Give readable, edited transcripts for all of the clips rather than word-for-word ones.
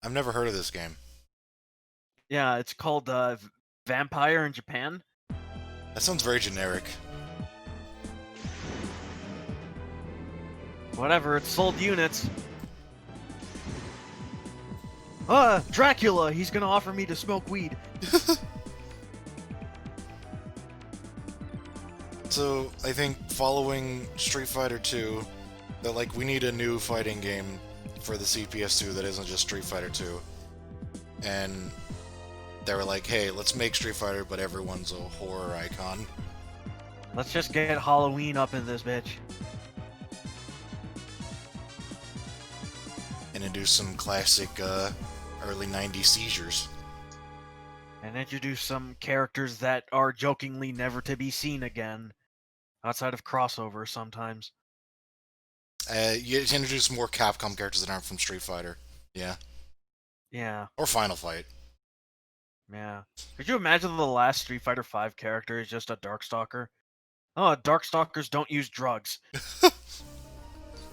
I've never heard of this game. Yeah, it's called Vampire in Japan. That sounds very generic. Whatever, it sold units. Dracula, he's gonna offer me to smoke weed. So, I think following Street Fighter 2, that like we need a new fighting game for the CPS2 that isn't just Street Fighter 2. And they were like, hey, let's make Street Fighter, but everyone's a horror icon. Let's just get Halloween up in this bitch. And introduce some classic early 90s seizures. And introduce some characters that are jokingly never to be seen again. Outside of crossovers sometimes. You introduce more Capcom characters that aren't from Street Fighter. Yeah. Yeah. Or Final Fight. Yeah. Could you imagine the last Street Fighter V character is just a Darkstalker? Oh, Darkstalkers don't use drugs.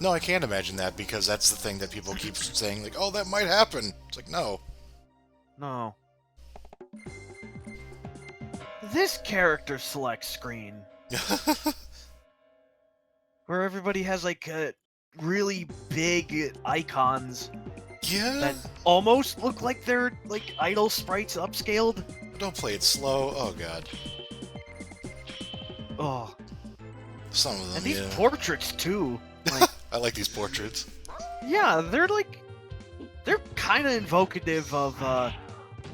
No, I can't imagine that because that's the thing that people keep saying, like, oh, that might happen. It's like, no. No. This character select screen, where everybody has like really big icons Yeah? that almost look like they're like idle sprites upscaled. Don't play it slow. Oh, God. Oh, Some of them, and these yeah. portraits too. Like, I like these portraits. yeah, they're kind of invocative of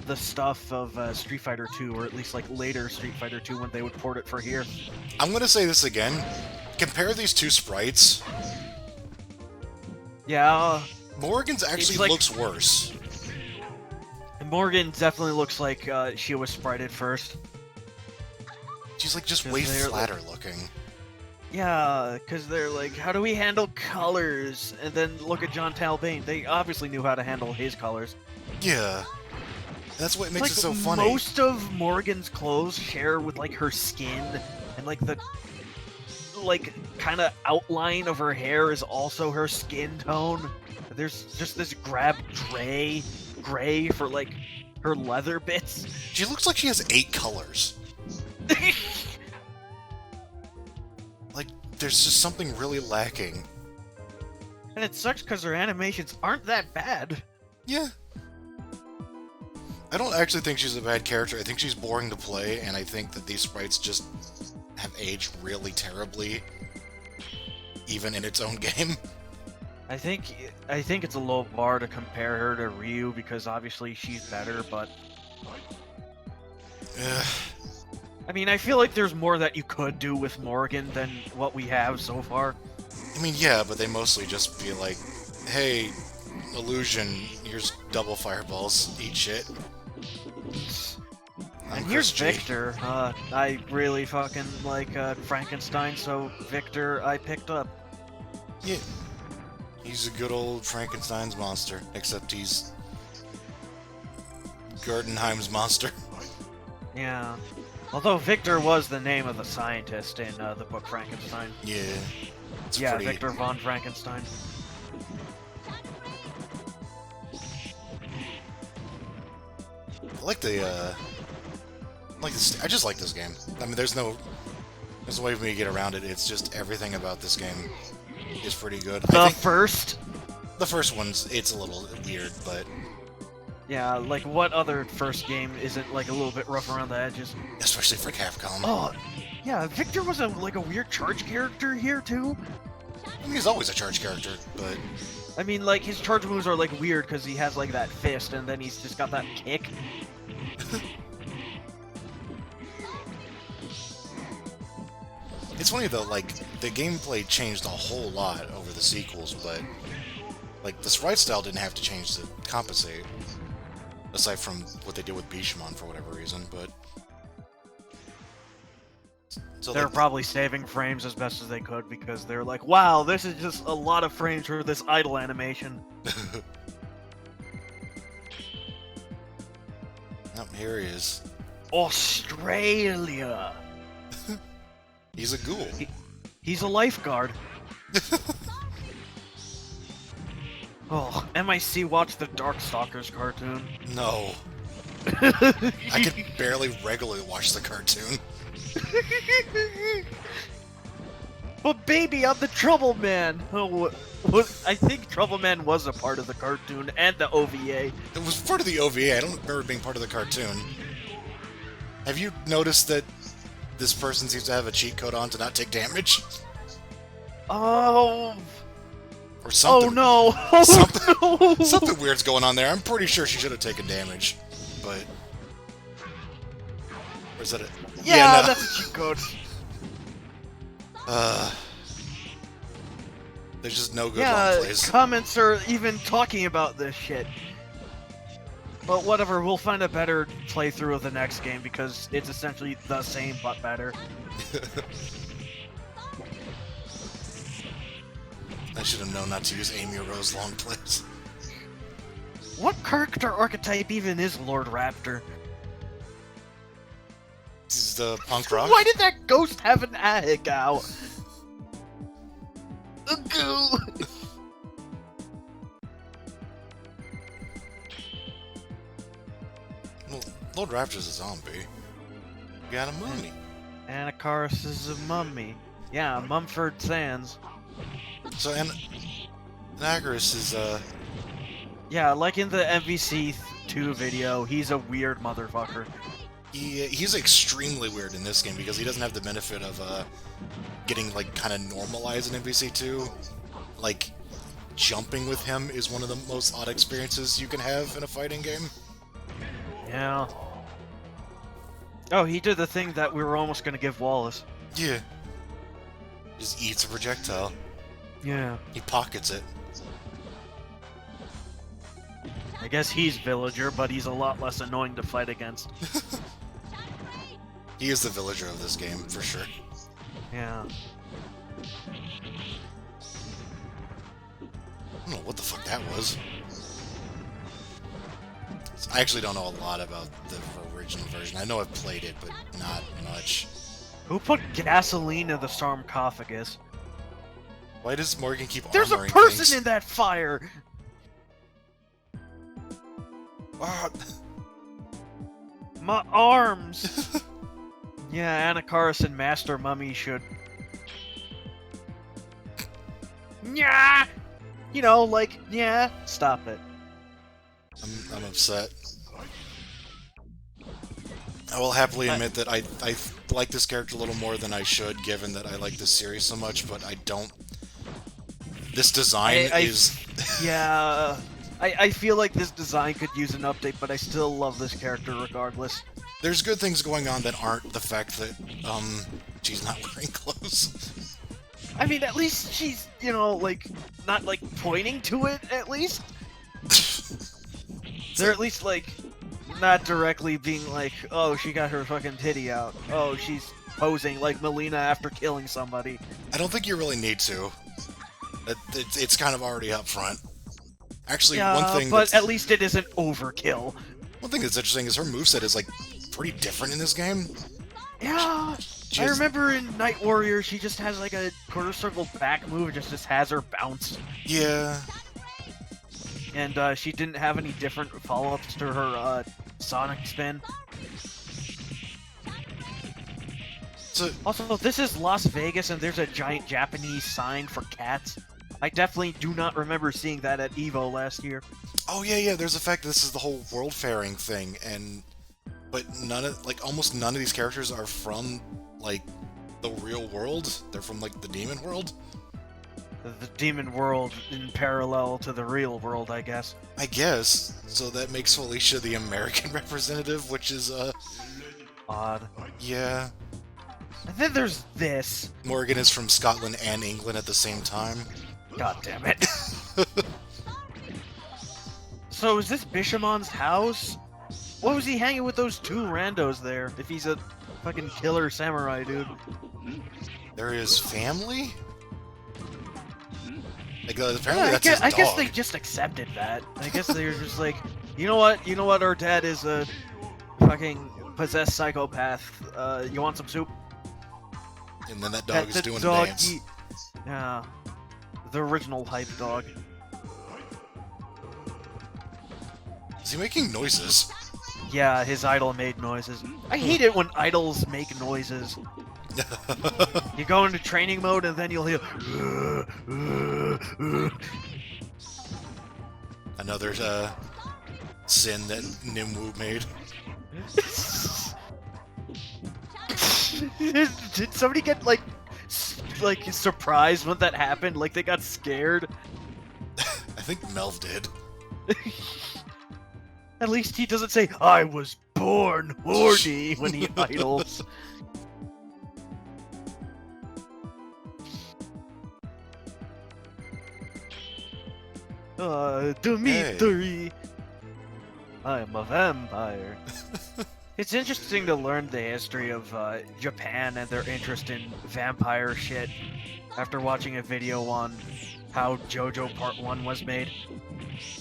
the stuff of Street Fighter 2, or at least like later Street Fighter 2 when they would port it for here. I'm gonna say this again. Compare these two sprites. Yeah, Morgan's actually like- looks worse. Morgan definitely looks like she was sprited first. She's like just 'Cause way they're, flatter looking. Yeah, because they're like, how do we handle colors? And then look at John Talbane. They obviously knew how to handle his colors. Yeah. That's what makes Like, it so funny. most of Morgan's clothes share with like her skin, and like the kind of outline of her hair is also her skin tone. There's just this gray for like her leather bits. She looks like she has 8 colors. Like, there's just something really lacking. And it sucks because her animations aren't that bad. Yeah. I don't actually think she's a bad character. I think she's boring to play, and I think that these sprites just have aged really terribly, even in its own game. I think it's a low bar to compare her to Ryu because obviously she's better, but Ugh. I mean, I feel like there's more that you could do with Morgan than what we have so far. I mean, yeah, but they mostly just be like, hey, Illusion, here's double fireballs, eat shit. And here's Victor. I really fucking like Frankenstein, so Victor I picked up. Yeah. He's a good old Frankenstein's monster, except he's Gardenheim's monster. Yeah. Although Victor was the name of the scientist in the book Frankenstein. Yeah. It's Yeah, pretty... Victor von Frankenstein. I like the, I just like this game. I mean, there's no way for me to get around it. It's just everything about this game is pretty good. The first? The first one's, it's a little weird, but... Yeah, like what other first game isn't like a little bit rough around the edges? Especially for Capcom. Oh, yeah, Victor was a weird charge character here too. I mean, he's always a charge character, but... I mean, like, his charge moves are like weird because he has like that fist and then he's just got that kick. It's funny though, like, the gameplay changed a whole lot over the sequels, but... Like, the sprite style didn't have to change to compensate. Aside from what they did with Bishamon for whatever reason, but... So They're probably saving frames as best as they could because they're like, wow, this is just a lot of frames for this idle animation. Oh, here he is. Australia! He's a ghoul. He's a lifeguard. Oh, MIC watched the Darkstalkers cartoon. No. I could barely regularly watch the cartoon. But baby, I'm the Trouble Man! Oh, I think Trouble Man was a part of the cartoon and the OVA. It was part of the OVA. I don't remember being part of the cartoon. Have you noticed that this person seems to have a cheat code on to not take damage? Oh... Or something. Oh no! Oh, something, no! something weird's going on there. I'm pretty sure she should have taken damage. But... Or is that it? Yeah, no. that's a cheat code. There's just no good long plays. Comments are even talking about this shit. But whatever, we'll find a better playthrough of the next game because it's essentially the same but better. I should have known not to use Amy Rose long plays. What character archetype even is Lord Raptor? This is the punk rock. Why did that ghost have an egg out? Well, Lord Raptor's a zombie. You got a mummy. Anacharis is a mummy. Yeah, Mumford Sands. So, Anacharis is, Yeah, like in the MVC2 video, he's a weird motherfucker. he's extremely weird in this game because he doesn't have the benefit of, getting, like, kind of normalized in MVC2. Like, jumping with him is one of the most odd experiences you can have in a fighting game. Yeah. Oh, he did the thing that we were almost gonna give Wallace. Yeah. Just eats a projectile. Yeah. He pockets it. I guess he's Villager, but he's a lot less annoying to fight against. He is the villager of this game, for sure. Yeah. I don't know what the fuck that was. I actually don't know a lot about the original version. I know I've played it, but not much. Who put gasoline in the sarcophagus? Why does Morgan keep There's a armoring person things? in that fire! Ah. My arms! Yeah, Anacharis and Master Mummy should... Yeah! You know, like, yeah, stop it. I'm upset. I will happily admit that I like this character a little more than I should, given that I like this series so much, but I don't... This design is... Yeah... I feel like this design could use an update, but I still love this character regardless. There's good things going on that aren't the fact that, she's not wearing clothes. I mean, at least she's, you know, like, not, like, pointing to it, at least. They're at least, like, not directly being like, oh, she got her fucking titty out. Oh, she's posing like Melina after killing somebody. I don't think you really need to. It's kind of already up front. Actually, Yeah, one thing but at least it isn't overkill. One thing that's interesting is her moveset is, like, pretty different in this game. Yeah, I remember in Night Warrior, she just has, like, a quarter circle back move and just has her bounce. Yeah. And she didn't have any different follow-ups to her Sonic spin. So, Also, this is Las Vegas and there's a giant Japanese sign for cats. I definitely do not remember seeing that at EVO last year. oh yeah, there's the fact that this is the whole world fairing thing, but almost none of these characters are from, like, the real world. They're from, like, the demon world. The demon world in parallel to the real world, I guess. I guess. So that makes Felicia the American representative, which is, Odd. yeah. And then there's this. Morgan is from Scotland and England at the same time. God damn it. So is this Bishamon's house? What was he hanging with those two randos there, if he's a fucking killer samurai dude? They're his family? Like, apparently Yeah, that's his dog. I guess they just accepted that. I guess they were just like, you know what, our dad is a fucking possessed psychopath. You want some soup? And then that dog is doing a dog dance. Yeah. The original hype dog. Is he making noises? Yeah, his idol made noises. I hate it when idols make noises. You go into training mode and then you'll hear. Another sin that Nimwu made. Did somebody get like surprised when that happened? Like they got scared? I think Melv did. At least he doesn't say, "I was born horny" when he idles. Dimitri! Hey. I'm a vampire. It's interesting to learn the history of Japan and their interest in vampire shit after watching a video on how JoJo Part 1 was made.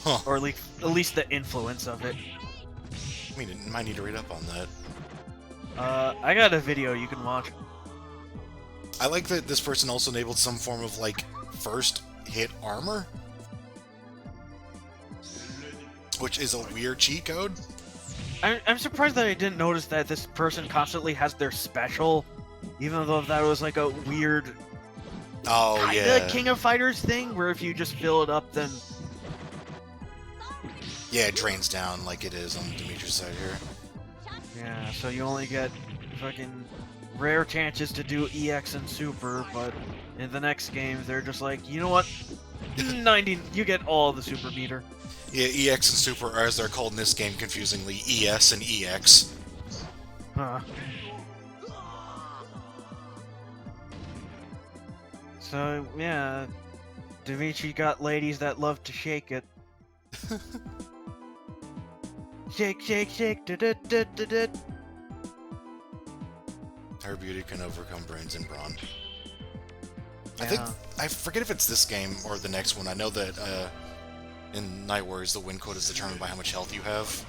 Huh. Or at least the influence of it. I mean, I might need to read up on that. I got a video you can watch. I like that this person also enabled some form of, like, first hit armor. Which is a weird cheat code. I'm surprised that I didn't notice that this person constantly has their special, even though that was like a weird kinda King of Fighters thing, where if you just fill it up, then... Yeah, it drains down like it is on Dimitri's side here. Yeah, so you only get fucking rare chances to do EX and Super, but in the next game, they're just like, you know what? 90, you get all the Super meter. Yeah, EX and Super are, as they're called in this game confusingly, ES and EX. Huh. So, yeah, Dimitri got ladies that love to shake it. Shake, shake, shake, da-da-da-da-da. Her beauty can overcome brains and brawn. Yeah. I forget if it's this game or the next one. I know that, in Night Warriors, the win code is determined by how much health you have.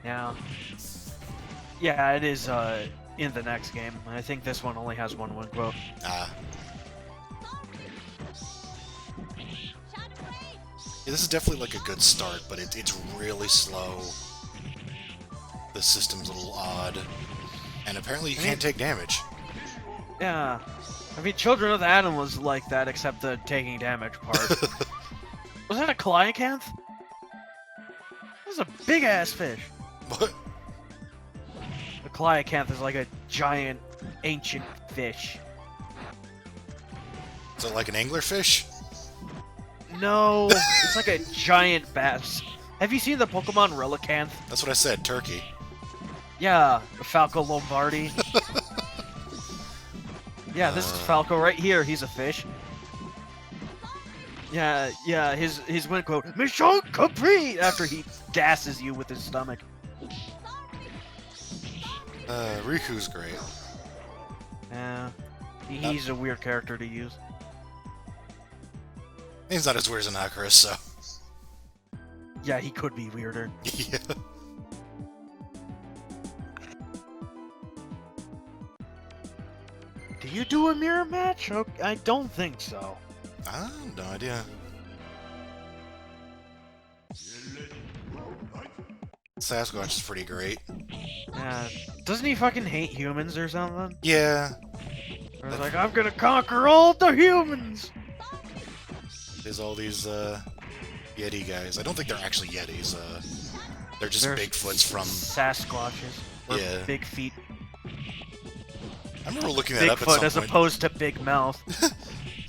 Yeah. Yeah, it is in the next game. I think this one only has one win quote. Ah. Yeah, this is definitely like a good start, but it's really slow. The system's a little odd. And apparently you can't take damage. Yeah. I mean, Children of the Atom was like that, except the taking damage part. Was that a Caliacanth? That was a big-ass fish. What? A Caliacanth is like a giant, ancient fish. Is it like an anglerfish? No, it's like a giant bass. Have you seen the Pokemon Relicanth? That's what I said, turkey. Yeah, Falco Lombardi. Yeah, this is Falco right here. He's a fish. Yeah, his win quote, Mission complete, after he gasses you with his stomach. Riku's great. Yeah, he's a weird character to use. He's not as weird as an Icarus, so... Yeah, he could be weirder. Yeah. Do you do a mirror match? I don't think so. I have no idea. Sasquatch is pretty great. Yeah, doesn't he fucking hate humans or something? Yeah. Or he's like, I'm gonna conquer all the humans! There's all these, Yeti guys. I don't think they're actually Yetis, they're just Bigfoots from... Sasquatches. Or yeah. Big Feet. I remember looking that up at some Bigfoot point. as opposed to Big Mouth. I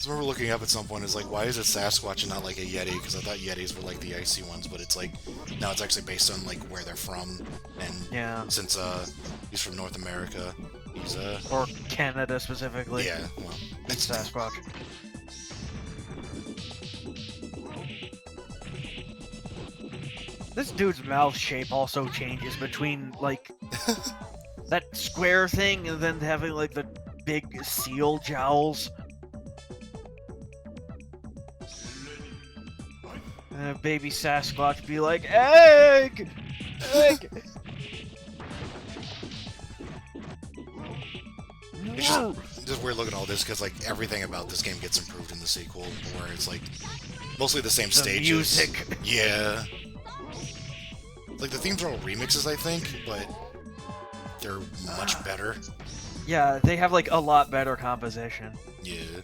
remember looking up at some point, it's like, why is it Sasquatch and not like a Yeti? Because I thought Yetis were like the icy ones, but it's like, no, it's actually based on like where they're from, and yeah. Since he's from North America, he's or Canada specifically. Yeah, well, it's Sasquatch. This dude's mouth shape also changes between like that square thing and then having like the big seal jowls. And baby Sasquatch be like, egg! Egg! It's just weird looking at all this because like everything about this game gets improved in the sequel, where it's like mostly the same stages. Music. Yeah. Like, the themes are all remixes, I think, but they're much better. Yeah, they have like a lot better composition. Yeah.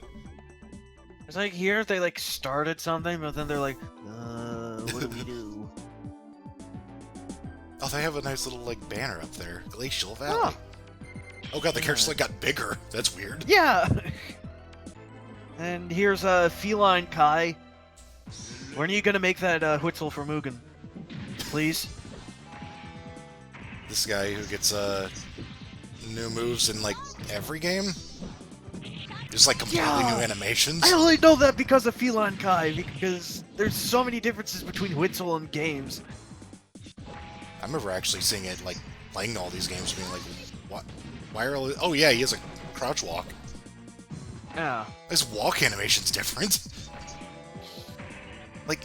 It's like here they like started something, but then they're like, what do we do? Oh, they have a nice little, like, banner up there. Glacial Valley. Oh god, the characters, like, got bigger. That's weird. Yeah! And here's Feline Kai. When are you gonna make that Huitzel for Mugen? Please? This guy who gets, new moves in, like, every game? Just, like, completely new animations? I only know that because of Feline Kai, because there's so many differences between Huitzel and games. I remember actually seeing it, like, playing all these games, being like, what? Why are all... Oh, yeah, he has a crouch walk. Yeah. His walk animation's different. Like,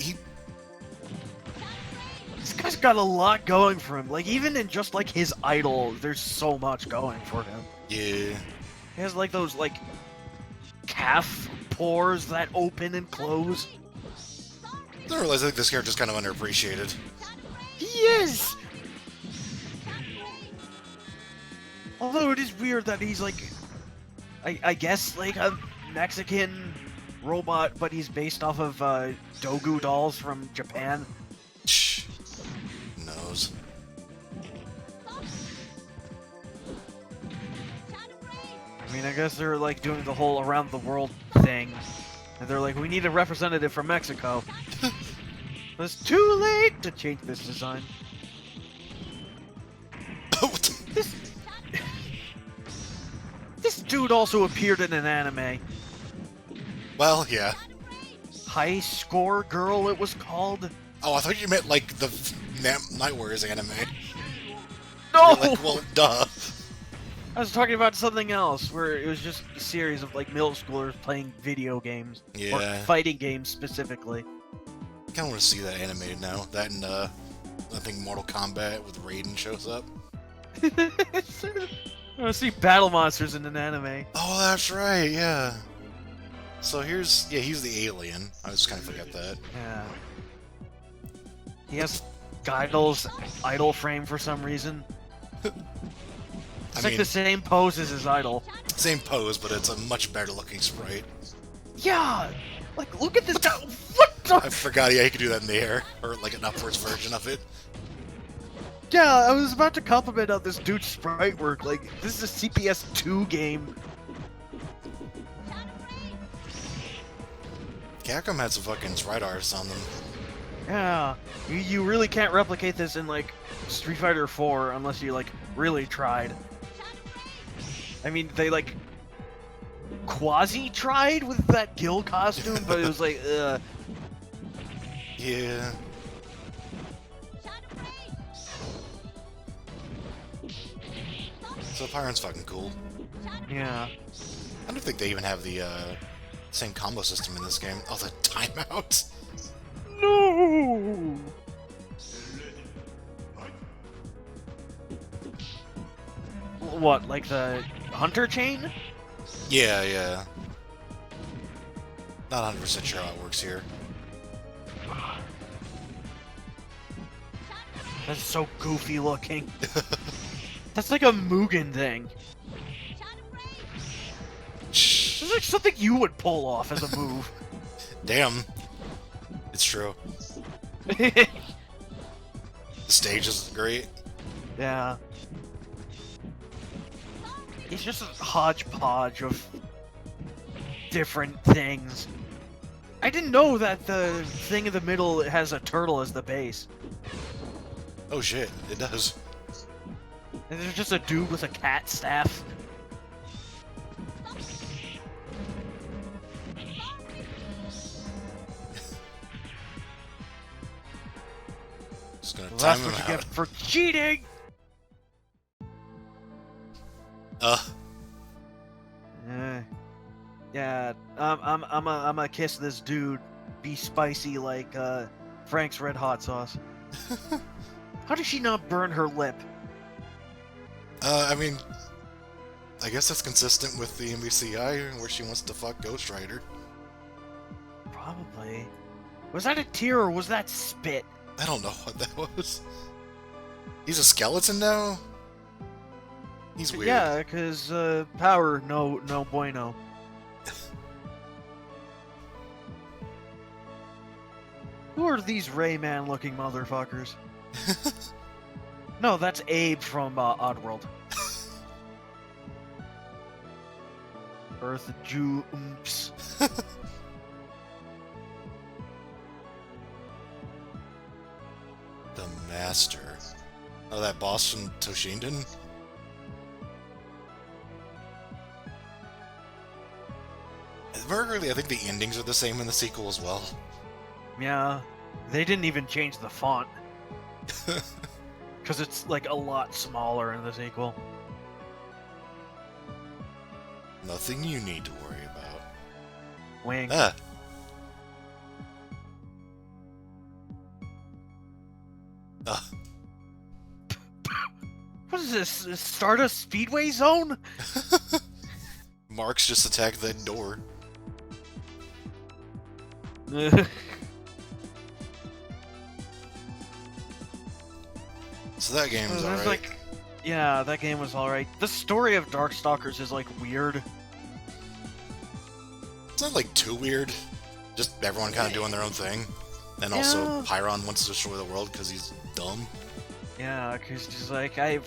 This guy's got a lot going for him. Like, even in just, like, his idol, there's so much going for him. Yeah. He has, like, those, like, calf pores that open and close. I didn't realize, I think this character's kind of underappreciated. He is! Although it is weird that he's, like, I guess, like, a Mexican robot, but he's based off of, Dogu dolls from Japan. Shh. Who knows? I mean, I guess they're, like, doing the whole around the world thing. And they're like, we need a representative from Mexico. But it's too late to change this design. This dude also appeared in an anime. Well, yeah. High Score Girl, it was called. Oh, I thought you meant, like, the Night Warriors anime. No! You're like, well, duh. I was talking about something else, where it was just a series of, like, middle schoolers playing video games. Yeah. Or fighting games, specifically. I kind of want to see that animated now. That and, I think Mortal Kombat with Raiden shows up. I want to see battle monsters in an anime. Oh, that's right, yeah. So here's... Yeah, he's the alien. I just kind of forget that. Yeah. He has Geidel's idol frame for some reason. It's like the same pose as his idol. Same pose, but it's a much better looking sprite. Yeah! Like, look at this guy! What the? I forgot, yeah, he could do that in the air. Or, like, an upwards version of it. Yeah, I was about to compliment on this dude's sprite work. Like, this is a CPS 2 game. Capcom had some fucking sprite artists on them. Yeah. You really can't replicate this in, like, Street Fighter 4 unless you, like, really tried. I mean, they, like, quasi-tried with that Gil costume, but it was like, Yeah. So Pyron's fucking cool. Yeah. I don't think they even have the same combo system in this game. Oh, the timeout. No! What, like the Hunter chain? Yeah, yeah. Not 100% sure how it works here. That's so goofy looking. That's like a Mugen thing. This is like something you would pull off as a move. Damn. It's true. The stage is great. Yeah. It's just a hodgepodge of different things. I didn't know that the thing in the middle has a turtle as the base. Oh shit, it does. And there's just a dude with a cat staff. Just gonna Well, time that's him what you out. get for cheating! Yeah, I'm gonna kiss this dude. Be spicy like Frank's Red Hot Sauce. How does she not burn her lip? I mean, I guess that's consistent with the MVCI, where she wants to fuck Ghost Rider. Probably. Was that a tear or was that spit? I don't know what that was. He's a skeleton now? He's weird. Yeah, because power, no bueno. Who are these Rayman-looking motherfuckers? No, that's Abe from Oddworld. Earth Jew Oomps. The Master. Oh, that boss from Toshinden? Really, I think the endings are the same in the sequel as well. Yeah, they didn't even change the font. Because it's like a lot smaller in the sequel. Nothing you need to worry about. Wing. Ah. What is this? Stardust Speedway Zone? Marks just attacked that door. So that game's alright. Like, yeah, that game was alright. The story of Darkstalkers is like weird. It's not like too weird. Just everyone kind of doing their own thing. And also, Pyron wants to destroy the world because he's dumb. Yeah, because just like, I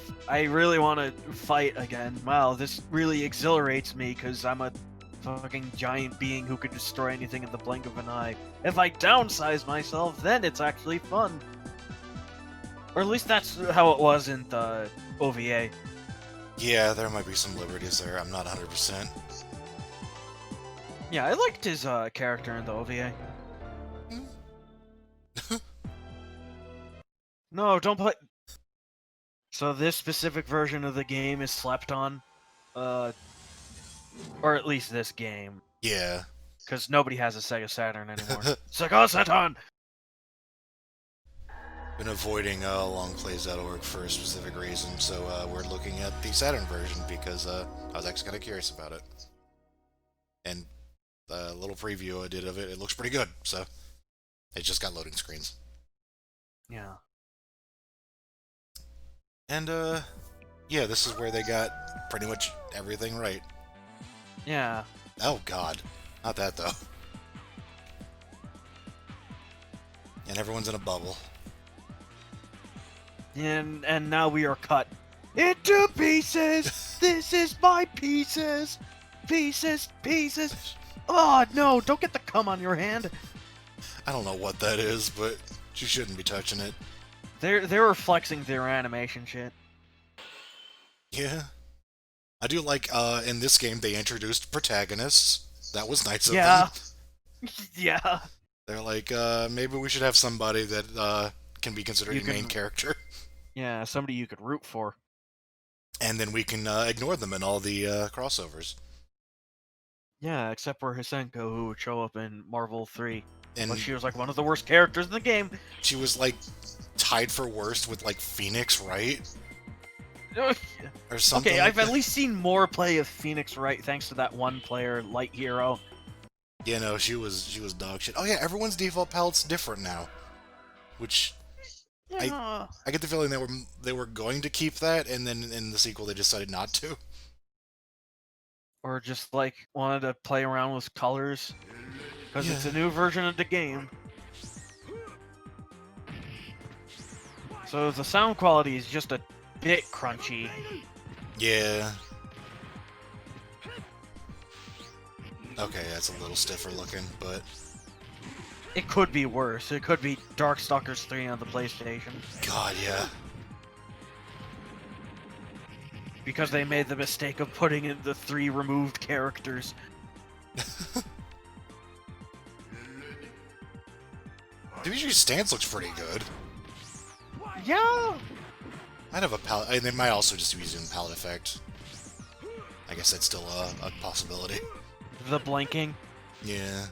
really want to fight again. Wow, this really exhilarates me because I'm a fucking giant being who could destroy anything in the blink of an eye. If I downsize myself, then it's actually fun. Or at least that's how it was in the OVA. Yeah, there might be some liberties there. I'm not 100%. Yeah, I liked his character in the OVA. No, don't play. So this specific version of the game is slept on, or at least this game, Yeah. because nobody has a Sega Saturn anymore. Sega Saturn. Been avoiding long plays.org for a specific reason, so we're looking at the Saturn version because I was actually kind of curious about it. And the little preview I did of it, it looks pretty good, so it just got loading screens. Yeah. And yeah, this is where they got pretty much everything right. Yeah. Oh god, not that though. And everyone's in a bubble. And now we are cut into pieces. This is my pieces. Pieces. Oh no! Don't get the cum on your hand. I don't know what that is, but you shouldn't be touching it. They were flexing their animation shit. Yeah. I do like, in this game, they introduced protagonists. That was nice of Yeah. them. Yeah. They're like, maybe we should have somebody that, can be considered a main character. Yeah, somebody you could root for. And then we can, ignore them in all the, crossovers. Yeah, except for Hisenko, who would show up in Marvel 3. And But she was like one of the worst characters in the game. she was, like, tied for worst with, like, Phoenix, right? Or something. Okay, like I've that. at least seen more play of Phoenix Wright thanks to that one player, Light Hero. Yeah, no, she was dog shit. Oh yeah, everyone's default palette's different now. Which Yeah. I get the feeling they were going to keep that, and then in the sequel they decided not to. Or just like wanted to play around with colors. Because it's a new version of the game. So the sound quality is just a bit crunchy. Yeah. Okay, that's a little stiffer looking, but It could be worse. It could be Darkstalkers 3 on the PlayStation. God, yeah. Because they made the mistake of putting in the 3 removed characters. Dimitri's stance looks pretty good. Yeah! Might have a palette. And they might also just be using palette effect. I guess that's still a possibility. The blinking. Yeah.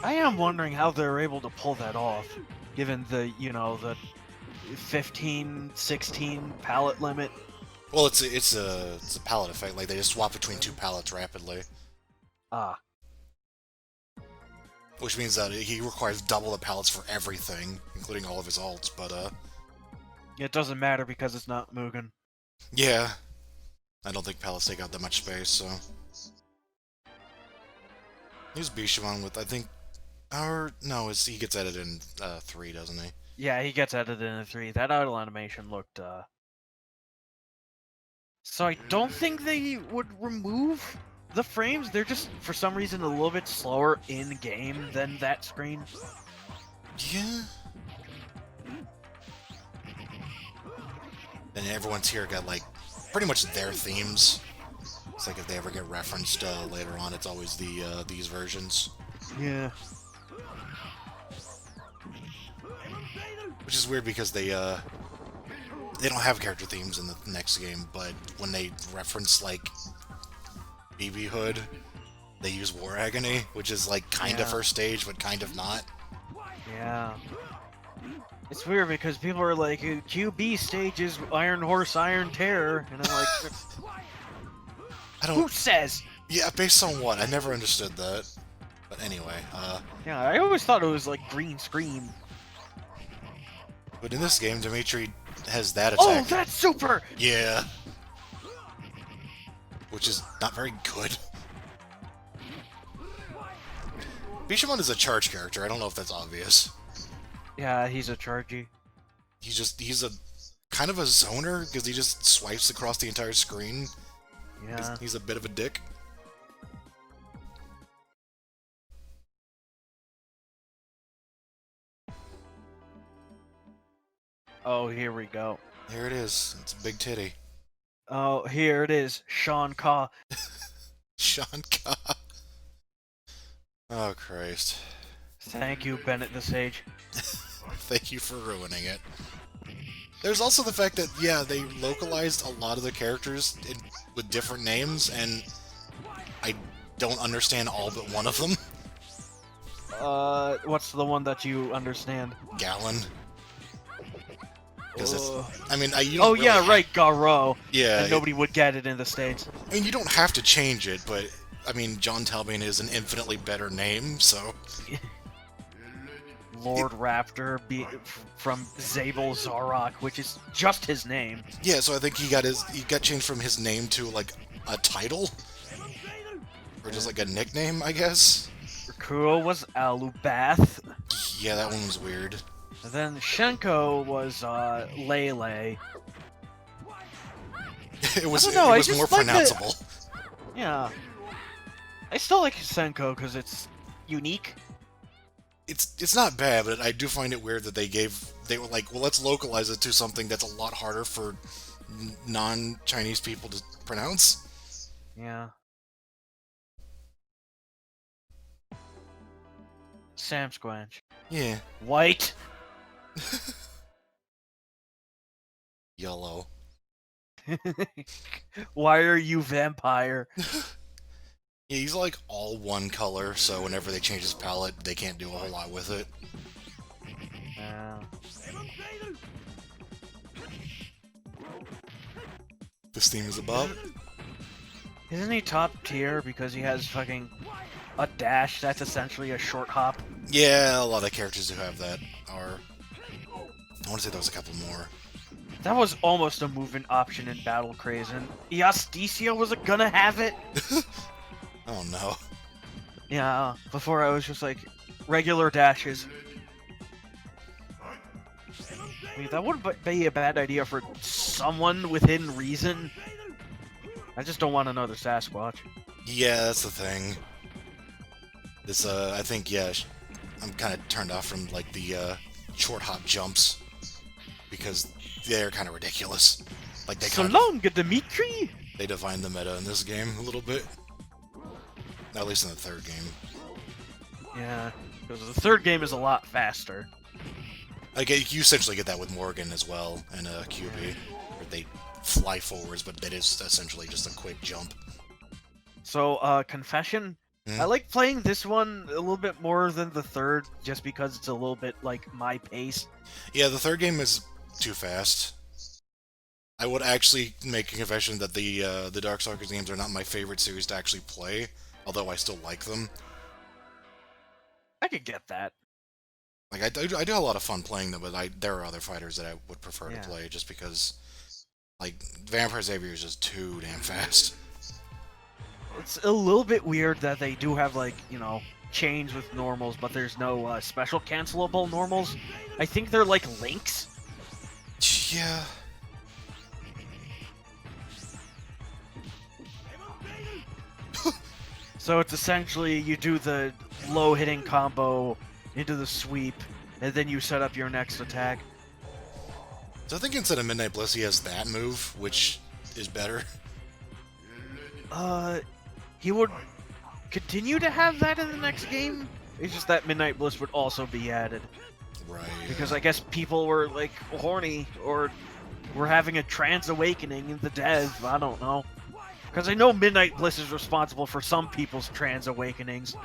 I am wondering how they're able to pull that off, given the, the 15, 16 palette limit. Well, it's a palette effect. Like they just swap between two palettes rapidly. Ah. Which means that he requires double the pallets for everything, including all of his ults, but, It doesn't matter because it's not Mugen. yeah. I don't think pallets take out that much space, so... Here's Bishamon with, I think... No, he gets edited in 3, doesn't he? Yeah, he gets edited in 3. That idle animation looked, So I don't think they would remove the frames. They're just, for some reason, a little bit slower in-game than that screen. Yeah. And everyone's here got, like, pretty much their themes. It's like if they ever get referenced later on, it's always these versions. Yeah. Which is weird because they don't have character themes in the next game, but when they reference, like, BB Hood, they use War Agony, which is, like, kind of first stage, but kind of not. Yeah. It's weird because people are like, QB stage is Iron Horse, Iron Terror, and I'm like, I don't... who says? Yeah, based on what? I never understood that. But anyway, Yeah, I always thought it was like green screen. But in this game, Dimitri has that attack. Oh, that's super! Yeah. Which is not very good. Bishamon is a charge character. I don't know if that's obvious. Yeah, he's a chargy. He's a kind of a zoner, because he just swipes across the entire screen. Yeah. He's a bit of a dick. Oh, here we go. There it is. It's a big titty. Oh, here it is. Sean Ka. Sean Ka. Oh, Christ. Thank you, Bennett the Sage. Thank you for ruining it. There's also the fact that, yeah, they localized a lot of the characters with different names, and I don't understand all but one of them. What's the one that you understand? Gallon. Because it's... I mean, yeah, right, Garo. Yeah. And nobody would get it in the States. I mean, you don't have to change it, but, I mean, John Talbot is an infinitely better name, so... Lord Raptor from Zabel Zarok, which is just his name. Yeah, so I think he got changed from his name to, like, a title? Or just, like, a nickname, I guess? Rakuo was Alubath. Yeah, that one was weird. And then Shenko was, Lele. It was I just more like pronounceable. Yeah. I still like Senko because it's unique. It's not bad, but I do find it weird that they were like, well, let's localize it to something that's a lot harder for non-Chinese people to pronounce. Yeah. Sam Squanch. Yeah. White. Yellow. Why are you vampire? Yeah, he's like all one color, so whenever they change his palette, they can't do a whole lot with it. Yeah. This theme is about... Isn't he top tier because he has fucking a dash that's essentially a short hop? Yeah, a lot of characters who have that are... I want to say there was a couple more. That was almost a movement option in Battle Craze, and Easticia was gonna have it? Oh no. Yeah, before I was just like, regular dashes. I mean, that wouldn't be a bad idea for someone within reason. I just don't want another Sasquatch. Yeah, that's the thing. This, I think, yeah, I'm kind of turned off from, like, the, short hop jumps. Because they're kind of ridiculous. Like, they So long, Dimitri! They define the meta in this game a little bit. At least in the third game. Yeah, because the third game is a lot faster. Like, you essentially get that with Morgan as well, and QB. Where they fly forwards, but that is essentially just a quick jump. So, confession? I like playing this one a little bit more than the third, just because it's a little bit, like, my pace. Yeah, the third game is too fast. I would actually make a confession that the Darkstalkers games are not my favorite series to actually play, although I still like them. I could get that. Like I do a lot of fun playing them, but there are other fighters that I would prefer to Yeah. play just because like Vampire Xavier is just too damn fast. It's a little bit weird that they do have, like, chains with normals, but there's no special cancelable normals. I think they're like links. Yeah. So it's essentially you do the low hitting combo into the sweep, and then you set up your next attack. So I think instead of Midnight Bliss, he has that move, which is better. He would continue to have that in the next game. It's just that Midnight Bliss would also be added. Right. Because I guess people were, like, horny, or were having a trans awakening in the dev, I don't know. Because I know Midnight Bliss is responsible for some people's trans awakenings.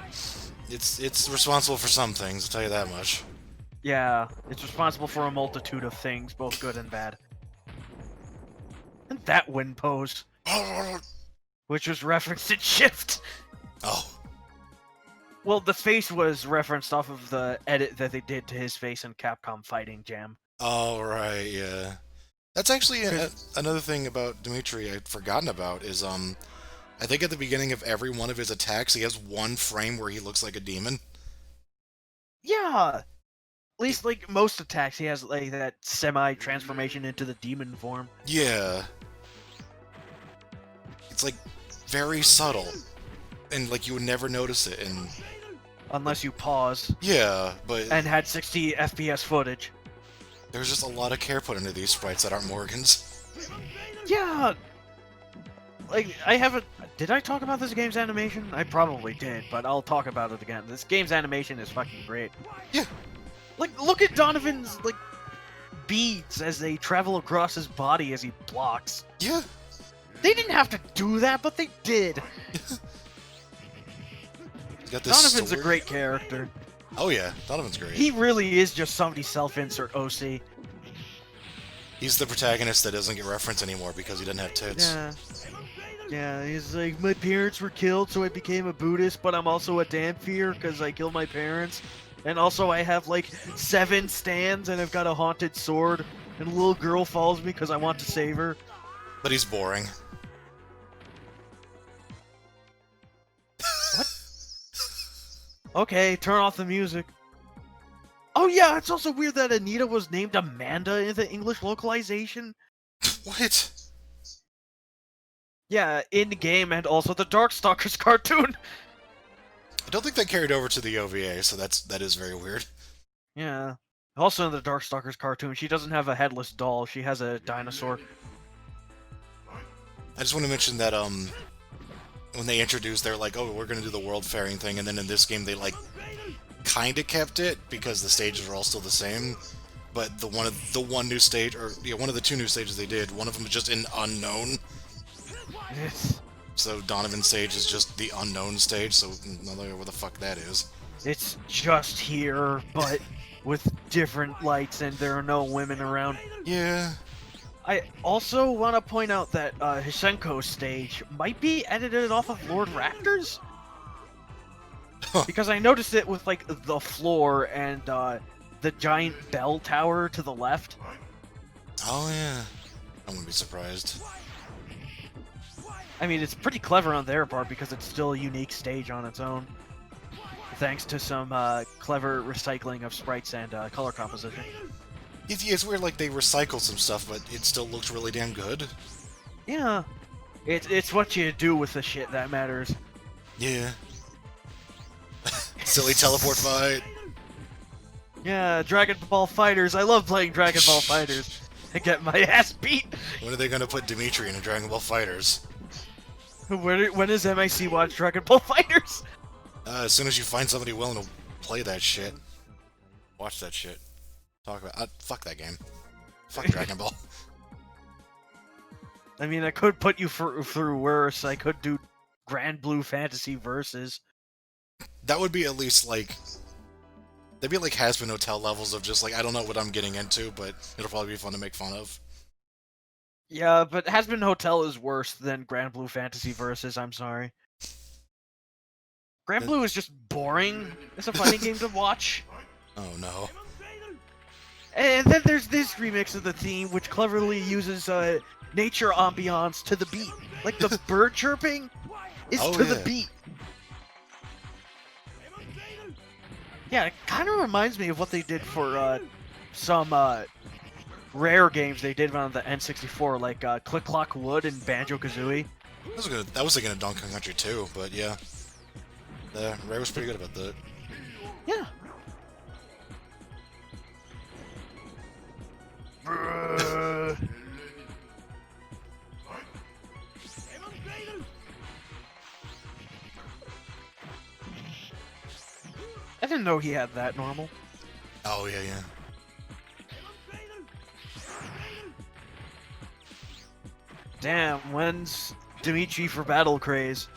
It's responsible for some things, I'll tell you that much. Yeah, it's responsible for a multitude of things, both good and bad. And that wind pose, which was referenced in Shift. Oh. Well, the face was referenced off of the edit that they did to his face in Capcom Fighting Jam. Oh, right, yeah. That's actually another thing about Dimitri I'd forgotten about is, I think at the beginning of every one of his attacks, he has one frame where he looks like a demon. Yeah! At least, like, most attacks, he has, like, that semi-transformation into the demon form. Yeah. It's, like, very subtle. And, like, you would never notice it, and... Unless you pause. Yeah, but... And had 60 FPS footage. There's just a lot of care put into these sprites that aren't Morgans. Yeah! Like, I haven't... Did I talk about this game's animation? I probably did, but I'll talk about it again. This game's animation is fucking great. Yeah. Like, look at Donovan's, like, beads as they travel across his body as he blocks. Yeah. They didn't have to do that, but they did. Got this Donovan's sword. a great character. Oh yeah, Donovan's great. He really is just somebody's self-insert OC. He's the protagonist that doesn't get referenced anymore because he doesn't have tits. Yeah. Yeah, he's like, my parents were killed, so I became a Buddhist, but I'm also a Damphir because I killed my parents. And also I have, like, 7 stands, and I've got a haunted sword, and a little girl follows me because I want to save her. But he's boring. Okay, turn off the music. Oh yeah, it's also weird that Anita was named Amanda in the English localization. What? Yeah, in-game and also the Darkstalkers cartoon. I don't think that carried over to the OVA, so that is very weird. Yeah. Also in the Darkstalkers cartoon, she doesn't have a headless doll, she has a dinosaur. I just want to mention that when they introduced, they're like, oh, we're gonna do the world fairing thing, and then in this game they like kinda kept it because the stages are all still the same. But one of the 2 new stages they did, one of them was just in unknown. So Donovan's stage is just the unknown stage, so no idea where the fuck that is. It's just here, but with different lights and there are no women around. Yeah. I also want to point out that Hisenko's stage might be edited off of Lord Raptor's. Because I noticed it with, like, the floor and the giant bell tower to the left. Oh yeah. I wouldn't be surprised. I mean, it's pretty clever on their part because it's still a unique stage on its own. Thanks to some clever recycling of sprites and color composition. It's weird, like, they recycled some stuff, but it still looks really damn good. Yeah. It's what you do with the shit that matters. Yeah. Silly teleport fight. Yeah, Dragon Ball Fighters. I love playing Dragon Ball Fighters. I get my ass beat. When are they gonna put Dimitri in a Dragon Ball Fighters? When is MIC watch Dragon Ball Fighters? As soon as you find somebody willing to play that shit. Watch that shit. Talk about... fuck that game. Fuck Dragon Ball. I mean, I could put you through worse. I could do Grand Blue Fantasy Versus. That would be at least, like... They'd be like Has-Been Hotel levels of just, like, I don't know what I'm getting into, but it'll probably be fun to make fun of. Yeah, but Has-Been Hotel is worse than Grand Blue Fantasy Versus, I'm sorry. Grand Blue is just boring as a fighting game to watch. Oh no. And then there's this remix of the theme, which cleverly uses nature ambiance to the beat. Like the bird chirping is Oh, to the yeah. beat. Yeah, it kind of reminds me of what they did for some rare games they did on the N64, like Click Clock Wood and Banjo-Kazooie. I was thinking of Donkey Kong Country 2, but yeah. The Rare was pretty good about that. Yeah. I didn't know he had that normal. Oh, yeah, yeah. Damn, when's Dimitri for Battle Craze?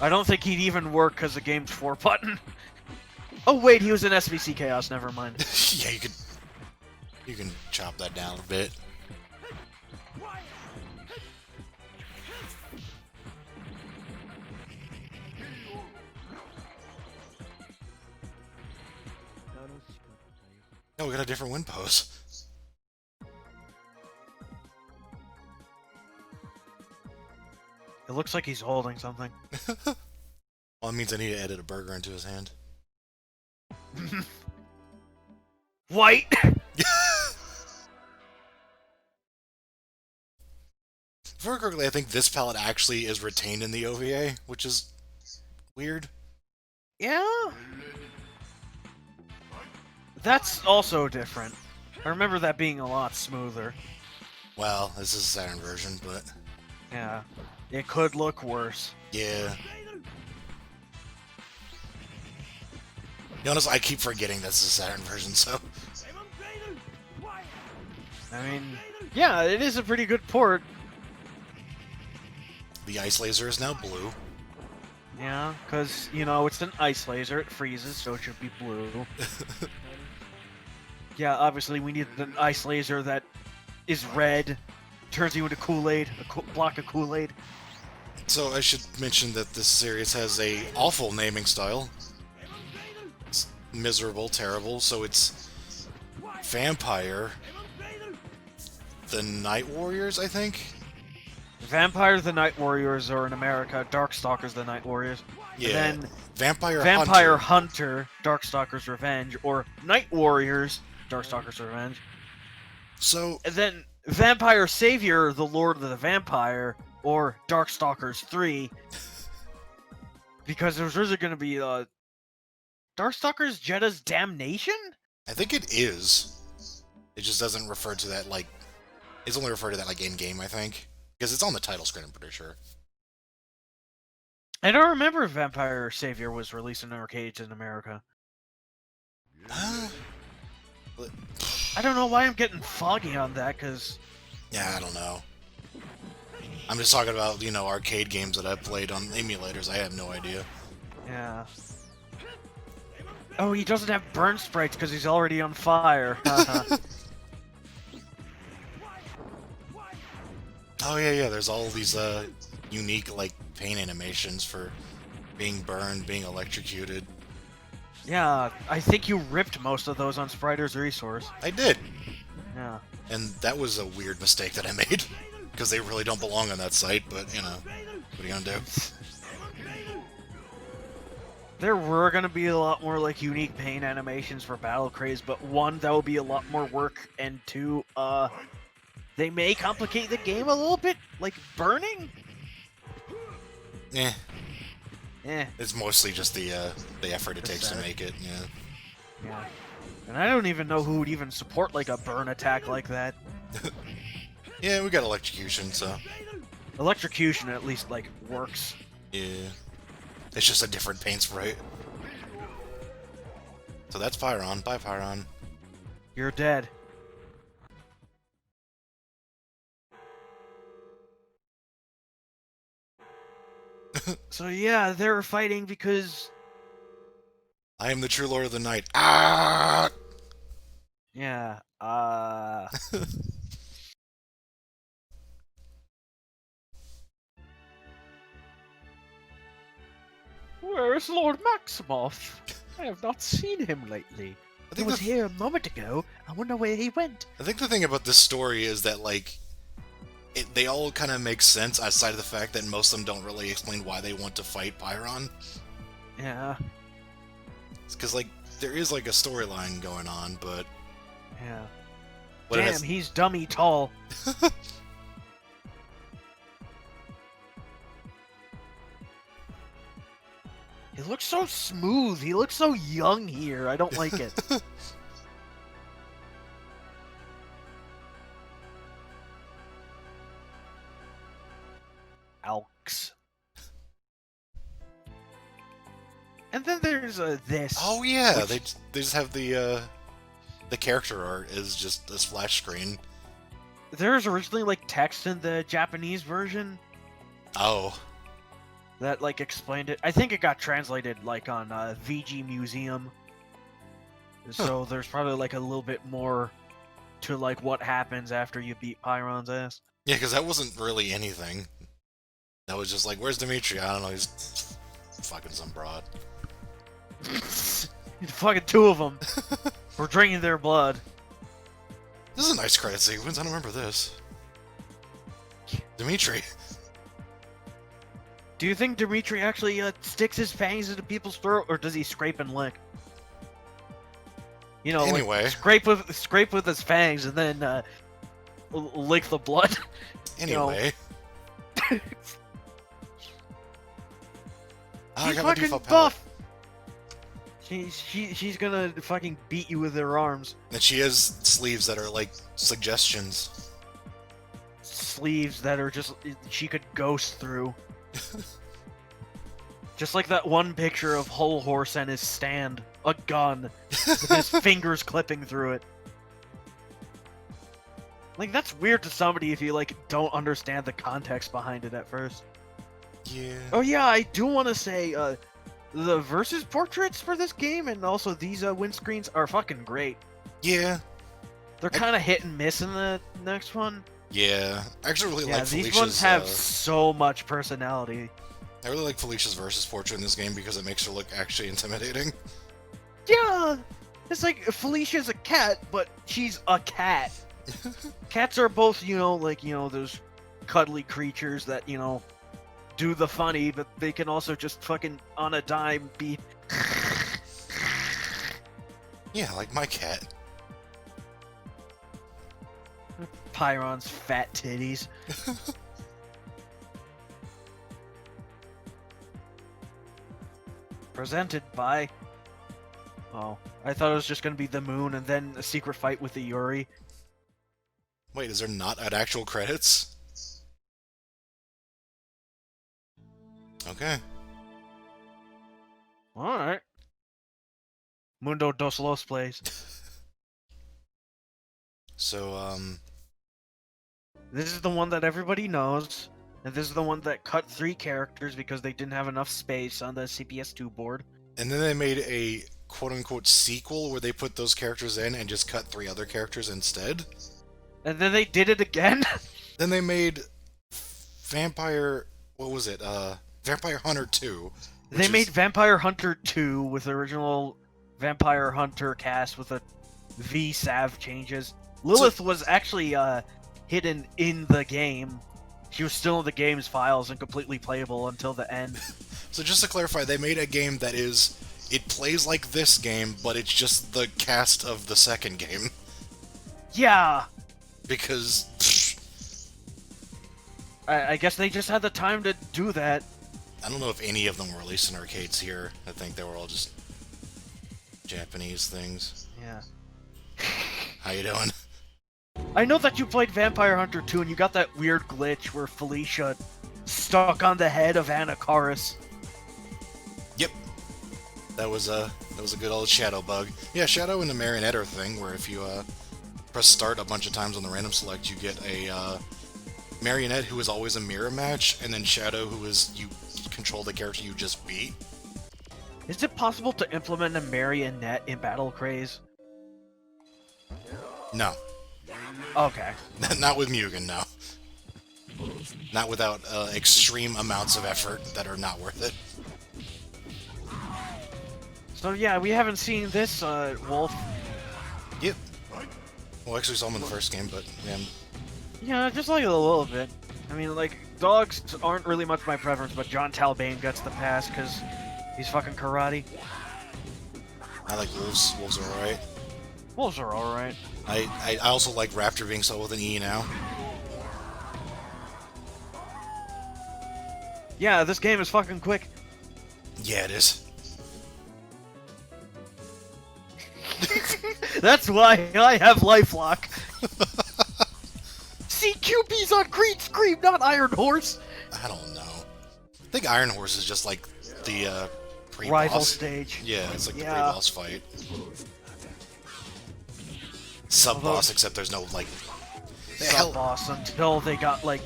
I don't think he'd even work because the game's 4-button. Oh wait, he was in SVC Chaos, never mind. Yeah, you can chop that down a bit. Oh, we got a different win pose. It looks like he's holding something. Well, it means I need to edit a burger into his hand. White! If I remember correctly, I think this palette actually is retained in the OVA, which is weird. Yeah? That's also different. I remember that being a lot smoother. Well, this is a Saturn version, but Yeah. It could look worse. yeah. To be honest, I keep forgetting this is a Saturn version, so... I mean, yeah, it is a pretty good port. The ice laser is now blue. Yeah, because, you know, it's an ice laser, it freezes, so it should be blue. Yeah, obviously we need an ice laser that is red, turns you into Kool-Aid, a block of Kool-Aid. So I should mention that this series has a awful naming style. It's miserable, terrible, so it's Vampire, the Night Warriors, I think? Vampire the Night Warriors, or in America, Darkstalkers the Night Warriors. Yeah. And then Vampire Hunter, Darkstalkers Revenge, or Night Warriors, Darkstalkers Revenge. So... And then Vampire Savior, the Lord of the Vampire, or Darkstalkers 3. Because there's really going to be Darkstalkers Jetta's Damnation? I think it is. It just doesn't refer to that, like... It's only referred to that, like, in-game, I think. Because it's on the title screen, I'm pretty sure. I don't remember if Vampire Savior was released in arcades in America. But, I don't know why I'm getting foggy on that, because... yeah, I don't know. I'm just talking about, you know, arcade games that I've played on emulators. I have no idea. Yeah. Oh, he doesn't have burn sprites because he's already on fire. Oh, yeah, there's all these, unique, like, paint animations for being burned, being electrocuted. Yeah, I think you ripped most of those on Spriter's Resource. I did! Yeah. And that was a weird mistake that I made. Because they really don't belong on that site, but, you know, what are you gonna do? There were gonna be a lot more, like, unique paint animations for Battle Craze, but one, that would be a lot more work, and two, they may complicate the game a little bit, like burning? Eh. Eh. It's mostly just the effort it takes to Aesthetic. make it, yeah. Yeah. And I don't even know who would even support, like, a burn attack like that. Yeah, we got electrocution, so... Electrocution at least, like, works. Yeah. It's just a different paint sprite. So that's Pyron. Bye, Pyron. You're dead. So yeah, they were fighting because... I am the true Lord of the Night. Ah! Yeah, Where is Lord Maximoff? I have not seen him lately. I He think was here a moment ago. I wonder where he went. I think the thing about this story is that, like, they all kind of make sense outside of the fact that most of them don't really explain why they want to fight Pyron. Yeah. Because, like, there is, like, a storyline going on, but... Yeah. But it Damn, has- he's dummy tall. He looks so smooth. He looks so young here. I don't like it. Alks. And then there's this. Oh, yeah, which- they just have the character art is just a splash screen. There's originally like text in the Japanese version Oh. that like explained it. I think it got translated like on VG Museum. So there's probably like a little bit more to like what happens after you beat Pyron's ass. Yeah, because that wasn't really anything. That was just like, where's Dimitri? I don't know, he's fucking some broad. Fucking two of them. We're drinking their blood. This is a nice credit sequence, I don't remember this. Dimitri. Do you think Dimitri actually sticks his fangs into people's throat, or does he scrape and lick? You know, Anyway. like, scrape with his fangs and then lick the blood. Anyway. I He's got my fucking default palette. buff. She's gonna fucking beat you with her arms. And she has sleeves that are like suggestions. Sleeves that are just she could ghost through. Just like that one picture of Whole Horse and his stand, a gun, with his fingers clipping through it. Like, that's weird to somebody if you like don't understand the context behind it at first. Yeah. Oh yeah, I do want to say the versus portraits for this game and also these windscreens are fucking great. Yeah. They're kind of hit and miss in the next one. Yeah. I actually really Yeah, like these Felicia's, ones have so much personality. I really like Felicia's versus portrait in this game because it makes her look actually intimidating. Yeah, it's like Felicia's a cat, but she's a cat. Cats are both, those cuddly creatures that, do the funny, but they can also just fucking on a dime be. Yeah, like my cat. Pyron's fat titties. Presented by. Oh, I thought it was just gonna be the moon and then a secret fight with the Yuri. Wait, is there not at actual credits? Okay. Alright. Mundo dos Los plays. So, This is the one that everybody knows, and this is the one that cut 3 characters because they didn't have enough space on the CPS2 board. and then they made a quote-unquote sequel where they put those characters in and just cut 3 other characters instead. And then they did it again? Then they made Vampire... what was it? Vampire Hunter 2. They made Vampire Hunter 2 with the original Vampire Hunter cast with a V-Sav changes. Lilith was actually hidden in the game. She was still in the game's files and completely playable until the end. So just to clarify, they made a game that is... it plays like this game, but it's just the cast of the second game. Yeah! Because... I guess they just had the time to do that. I don't know if any of them were released in arcades here. I think they were all just Japanese things. Yeah. How you doing? I know that you played Vampire Hunter 2 and you got that weird glitch where Felicia stuck on the head of Anacharis. Yep. That was a good old shadow bug. Yeah, shadow and the marionette are a thing where if you press start a bunch of times on the random select, you get a marionette who is always a mirror match, and then shadow who is you control the character you just beat. Is it possible to implement a marionette in Battle Craze? No. Okay. Not with Mugen, no. Not without extreme amounts of effort that are not worth it. So yeah, we haven't seen this wolf. Yep. Well, actually saw him in the first game, but yeah. Yeah, just like a little bit. I mean, like, dogs aren't really much my preference, but John Talbane gets the pass because he's fucking karate. I like wolves. Wolves are alright. Wolves are alright. I also like Raptor being spelled with an E now. Yeah, this game is fucking quick. Yeah, it is. That's why I have Lifelock. See, QB's on Green Scream, not Iron Horse. I don't know. I think Iron Horse is just like the pre-boss. Rival stage. Yeah, it's like the pre-boss fight. Sub-boss, except there's no, like... Sub-boss until they got, like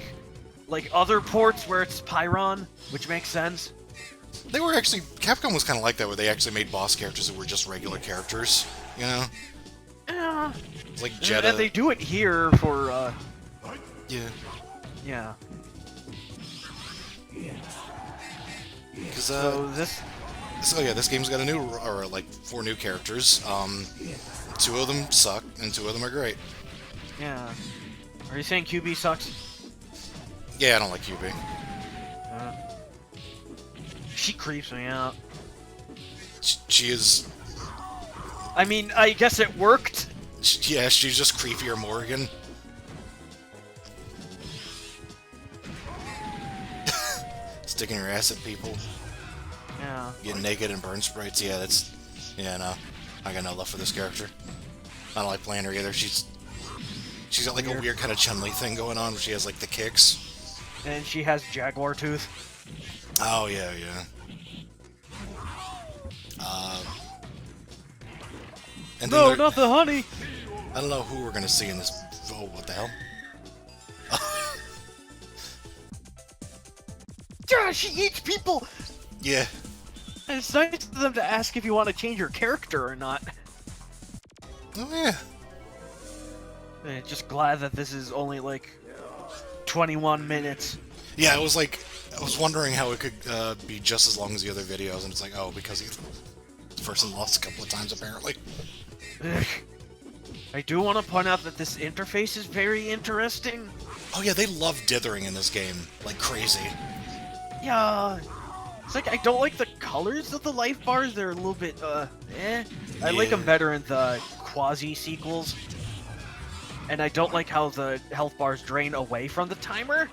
other ports where it's Pyron, which makes sense. They were actually... Capcom was kind of like that, where they actually made boss characters that were just regular characters, you know? Yeah. It's like Jeddah. And they do it here for, Yeah. Yeah. Because, So yeah, this game's got like 4 new characters. 2 of them suck, and 2 of them are great. Yeah. Are you saying QB sucks? Yeah, I don't like QB. She creeps me out. She is... I mean, I guess it worked. Yeah, she's just creepier Morgan. Sticking your ass at people. Yeah. Getting naked and burn sprites. Yeah, that's... Yeah, no. I got no love for this character. I don't like playing her either. She's got like a weird kind of Chun-Li thing going on where she has like the kicks. And she has Jaguar Tooth. Oh, yeah, yeah. And No, not the honey! I don't know who we're gonna see in this... Oh, what the hell? Yeah, she eats people! Yeah. And it's nice of them to ask if you want to change your character or not. Oh, yeah. Just glad that this is only like 21 minutes. Yeah, I was wondering how it could be just as long as the other videos, and it's like, oh, because the person lost a couple of times, apparently. I do want to point out that this interface is very interesting. Oh yeah, they love dithering in this game, like crazy. Yeah. It's like, I don't like the colors of the life bars, they're a little bit, eh. I like them better in the quasi-sequels. And I don't like how the health bars drain away from the timer.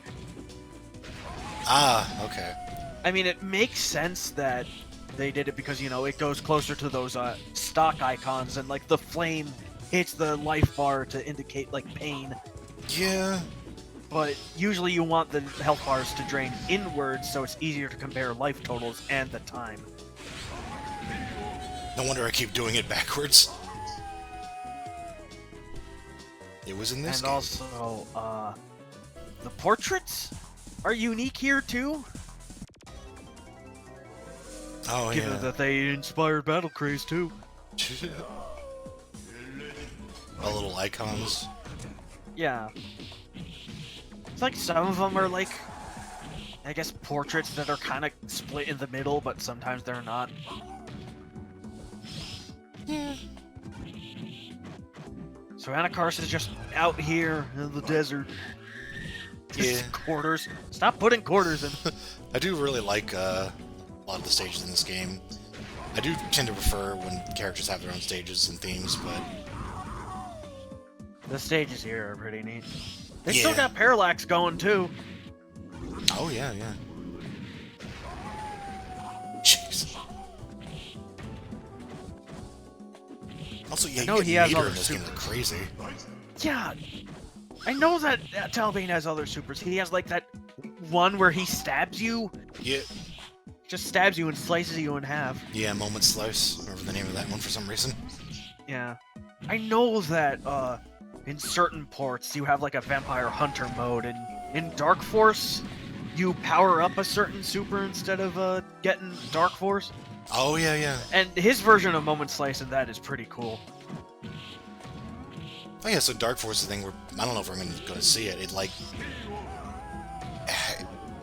Ah, okay. I mean, it makes sense that they did it because, you know, it goes closer to those stock icons, and like the flame hits the life bar to indicate like pain. Yeah. But usually you want the health bars to drain inwards so it's easier to compare life totals and the time. No wonder I keep doing it backwards. It was in this and game. Also, the portraits are unique here too. Oh, Given yeah. that they inspired Battle Craze too. All little icons. Yeah. It's like some of them are like, I guess, portraits that are kind of split in the middle, but sometimes they're not. Yeah. So Anacars is just out here in the desert. Yeah. Quarters. Stop putting quarters in. I do really like a lot of the stages in this game. I do tend to prefer when characters have their own stages and themes, but... The stages here are pretty neat. They still got Parallax going, too. Oh, yeah, yeah. Jeez. Also, yeah, know he has meter other in this game supers. is crazy. Yeah. I know that Talbane has other supers. He has, like, that one where he stabs you. Yeah. Just stabs you and slices you in half. Yeah, Moment Slice. Remember the name of that one for some reason. Yeah. I know that, in certain ports, you have, like, a Vampire Hunter mode, and in Dark Force, you power up a certain super instead of, getting Dark Force. Oh, yeah, yeah. And his version of Moment Slice in that is pretty cool. Oh, yeah, so Dark Force is the thing where... I don't know if we're going to see it. It, like...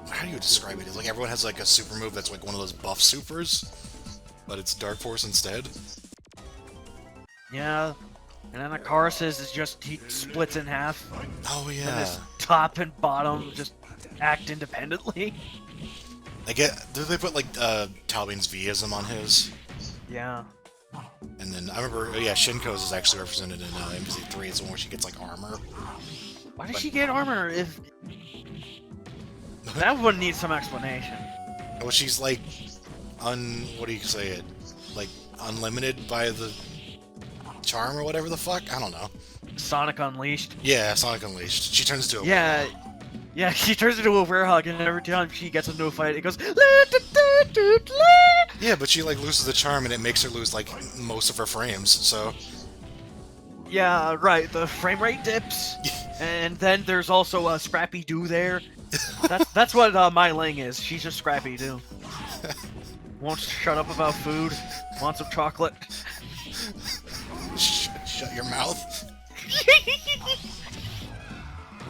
How do you describe it? It's like everyone has, like, a super move that's, like, one of those buff supers. but it's Dark Force instead. Yeah. And then Akaris's is just, he splits in half. Oh And yeah. his top and bottom just act independently. I get. Did they put like Talbane's Vism on his? Yeah. And then I remember, yeah, Shinko's is actually represented in MVC3. It's the one where she gets like armor. Why does she get armor if... That would need some explanation. Well, she's like what do you say it? Like unlimited by the charm or whatever the fuck? I don't know. Sonic Unleashed. Yeah, Sonic Unleashed. She turns into a Yeah. Yeah, she turns into a werehog, and every time she gets into a fight, it goes... Yeah, but she like loses the charm, and it makes her lose like most of her frames. So Yeah, right. The frame rate dips, and then there's also a Scrappy Doo there. That's what my Ling is. She's just Scrappy Doo. Won't shut up about food. Want some chocolate? shut your mouth.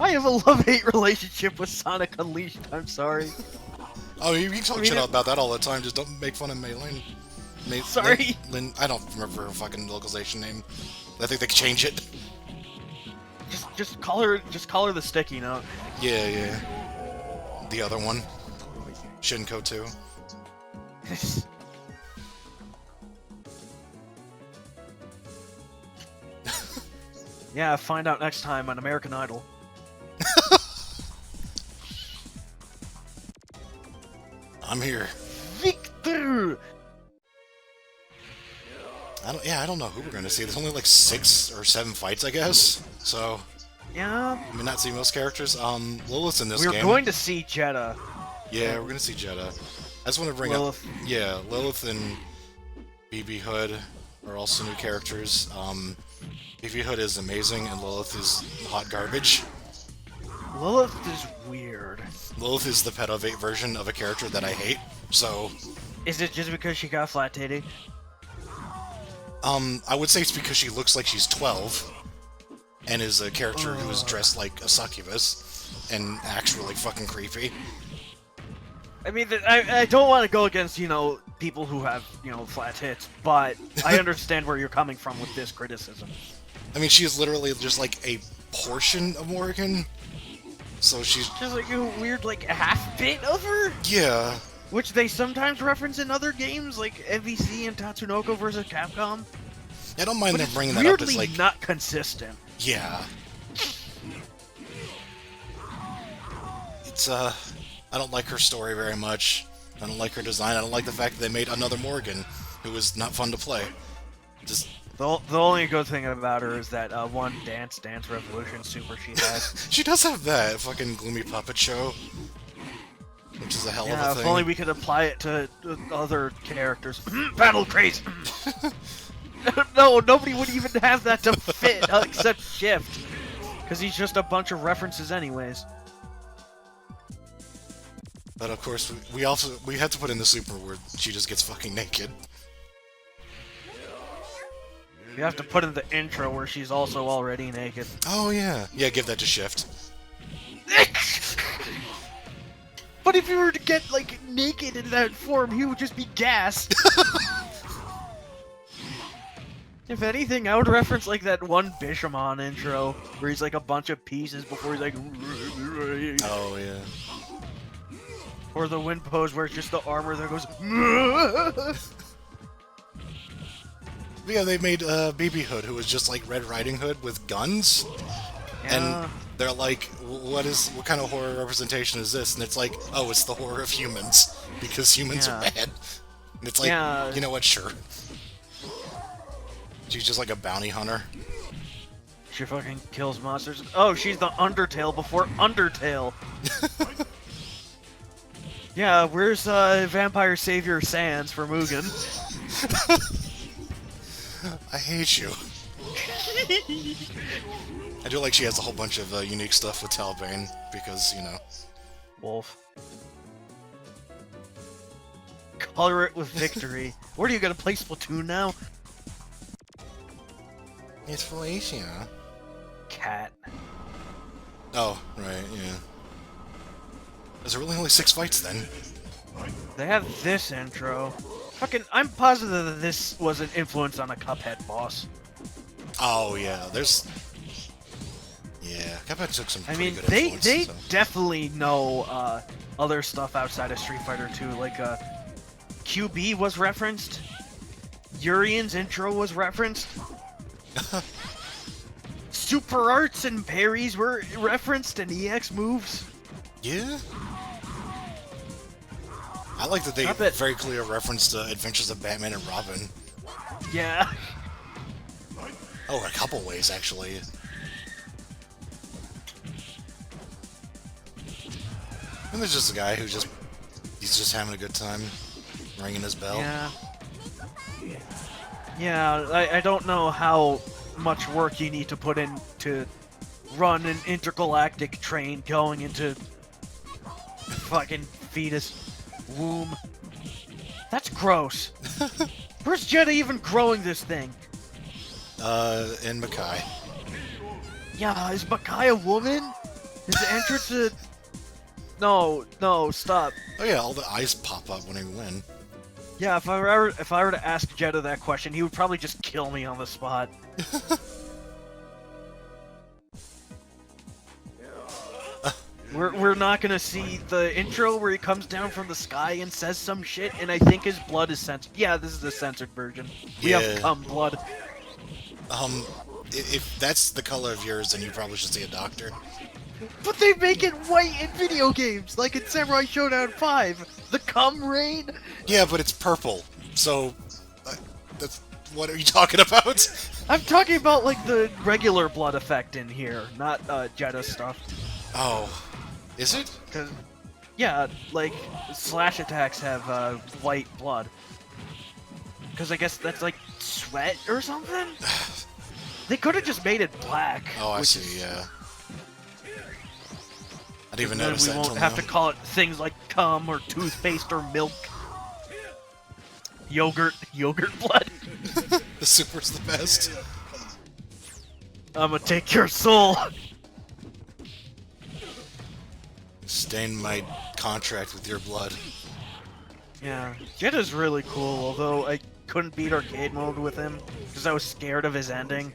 I have a love-hate relationship with Sonic Unleashed. I'm sorry. Oh, you can talk shit about that all the time. Just don't make fun of Mei Lin. Sorry. Lin, I don't remember her fucking localization name. I think they could change it. Just call her the sticky note. Yeah, yeah. The other one. Shinko too. Yeah, find out next time on American Idol. I'm here. Victor! I don't know who we're gonna see. There's only like 6 or 7 fights, I guess. So Yeah. I may not see most characters. Lilith's in this game. We're going to see Jeddah. Yeah, we're gonna see Jeddah. I just want to bring Lilith. up. Yeah, Lilith and BB Hood are also new characters. BB Hood is amazing, and Lilith is hot garbage. Lilith is weird. Lilith is the Pet of 8 version of a character that I hate. So, Is it just because she got flat titty? I would say it's because she looks like she's 12, and is a character who is dressed like a succubus, and acts really fucking creepy. I mean, I don't want to go against, people who have, flat tits, but I understand where you're coming from with this criticism. I mean, she is literally just like a portion of Morrigan. So she's Just like a weird, half bit of her? yeah. Which they sometimes reference in other games, like MVC and Tatsunoko vs. Capcom. I don't mind But them it's bringing that up weirdly as like not consistent. yeah. It's I don't like her story very much. I don't like her design. I don't like the fact that they made another Morgan, who is not fun to play. Just The only good thing about her is that one Dance Revolution super she has. she does have that fucking gloomy puppet show, which is a hell of Yeah, a if thing. only we could apply it to other characters. Battle craze! No, nobody would even have that to fit, except Shift. Because he's just a bunch of references anyways. But of course, we have to put in the super where she just gets fucking naked. You have to put in the intro where she's also already naked. Oh yeah, yeah. Give that to Shift. But if you were to get, naked in that form, he would just be gassed. If anything, I would reference, that one Bishamon intro, where he's, a bunch of pieces before he's, Oh yeah. Or the wind pose where it's just the armor that goes. But yeah, they made BB Hood, who was just like Red Riding Hood with guns, Yeah. and they're like, what kind of horror representation is this? And it's like, oh, it's the horror of humans because humans are Yeah. bad. And it's like, Yeah. you know what? Sure. She's just like a bounty hunter. She fucking kills monsters. Oh, she's the Undertale before Undertale. Yeah, where's Vampire Savior Sans for Mugen? I hate you. I do like she has a whole bunch of unique stuff with Talbane because, Wolf. Color it with victory. Where are you gonna play Splatoon now? it's Felicia. Cat. Oh, right, yeah. Is there really only 6 fights then? They have this intro. Fucking, I'm positive that this was an influence on a Cuphead boss. Oh yeah, there's. Yeah, Cuphead took some I pretty mean, good they influence. So. definitely know other stuff outside of Street Fighter 2. Like QB was referenced. Urian's intro was referenced. Super arts and parries were referenced, and EX moves. Yeah. I like that they very clear referenced Adventures of Batman and Robin. Yeah. Oh, a couple ways actually. And there's just a guy who he's just having a good time ringing his bell. Yeah. Yeah, I don't know how much work you need to put in to run an intergalactic train going into fucking fetus womb. That's gross. Where's Jeddah even growing this thing? In Makai. Yeah, is Makai a woman? Is the entrance a... No, stop. Oh yeah, all the eyes pop up when I win. Yeah, if I were to ask Jeddah that question, he would probably just kill me on the spot. We're not gonna see the intro where he comes down from the sky and says some shit, and I think his blood is censored. Yeah, this is the censored version. We have cum blood. If that's the color of yours, then you probably should see a doctor. But they make it white in video games, like in Samurai Showdown 5. The cum rain? Yeah, but it's purple. So, that's... What are you talking about? I'm talking about, like, the regular blood effect in here, not, Jeddah stuff. Oh. Is it? Cause, yeah, like, slash attacks have, white blood. Because I guess that's, like, sweat or something? They could have just made it black. Oh, I see, yeah. I didn't even notice that. We won't have to call it things like cum or toothpaste or milk. Yogurt blood. The super's the best. I'ma take your soul. Stain my contract with your blood. Yeah, Jeddah's really cool, although I couldn't beat arcade mode with him because I was scared of his ending.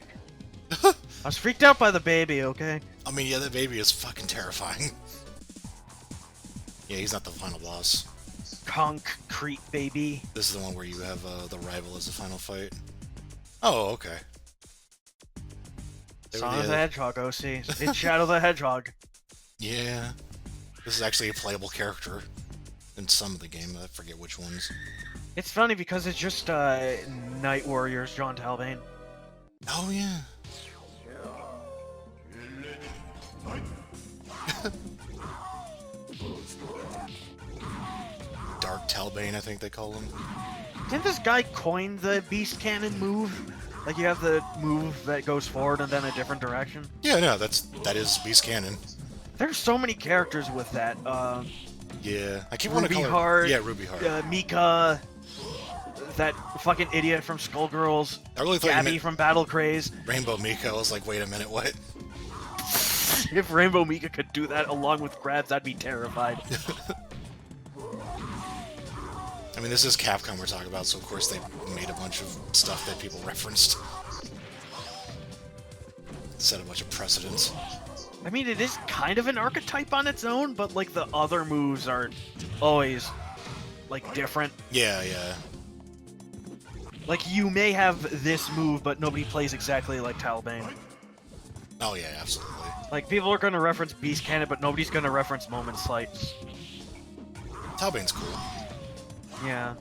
I was freaked out by the baby, okay? I mean, yeah, that baby is fucking terrifying. Yeah, he's not the final boss. Concrete baby. This is the one where you have the rival as the final fight. Oh, okay. Sonic the Hedgehog, OC. It's Shadow the Hedgehog. Yeah. This is actually a playable character in some of the game. I forget which ones. It's funny because it's just Night Warriors John Talbane. Oh, yeah. Dark Talbane, I think they call him. Didn't this guy coin the Beast Cannon move? Like you have the move that goes forward and then a different direction? Yeah, no, that is Beast Cannon. There's so many characters with that. Yeah, I keep wanting to call her... Heart, yeah, Ruby Heart. Mika, that fucking idiot from Skullgirls, I really thought Gabby from Battle Craze. Rainbow Mika. I was like, wait a minute, what? If Rainbow Mika could do that along with grabs, I'd be terrified. I mean, this is Capcom we're talking about, so of course they made a bunch of stuff that people referenced. Set a bunch of precedents. I mean, it is kind of an archetype on its own, but, like, the other moves are always, like, different. Yeah, yeah. Like, you may have this move, but nobody plays exactly like Talbane. Oh, yeah, absolutely. Like, people are gonna reference Beast Cannon, but nobody's gonna reference Moment Slight. Talbane's cool. Yeah.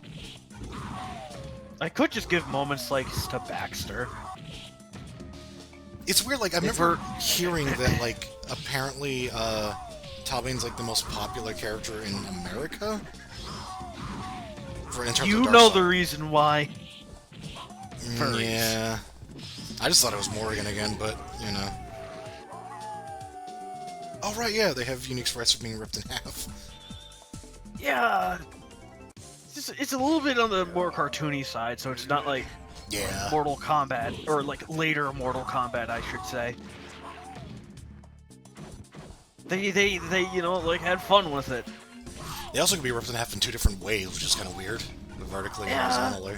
I could just give Moment Slights to Baxter. It's weird, like, I remember hearing that, like, apparently, Talbane's, like, the most popular character in America? In terms you of know the reason why. Yeah. I just thought it was Morrigan again, but, you know. Oh, right, yeah, they have unique threats for being ripped in half. Yeah. It's a little bit on the more cartoony side, so it's not like Mortal Kombat, or like later Mortal Kombat, I should say. They you know, like, had fun with it. They also can be ripped in half in two different ways, which is kind of weird. vertically Yeah. horizontally.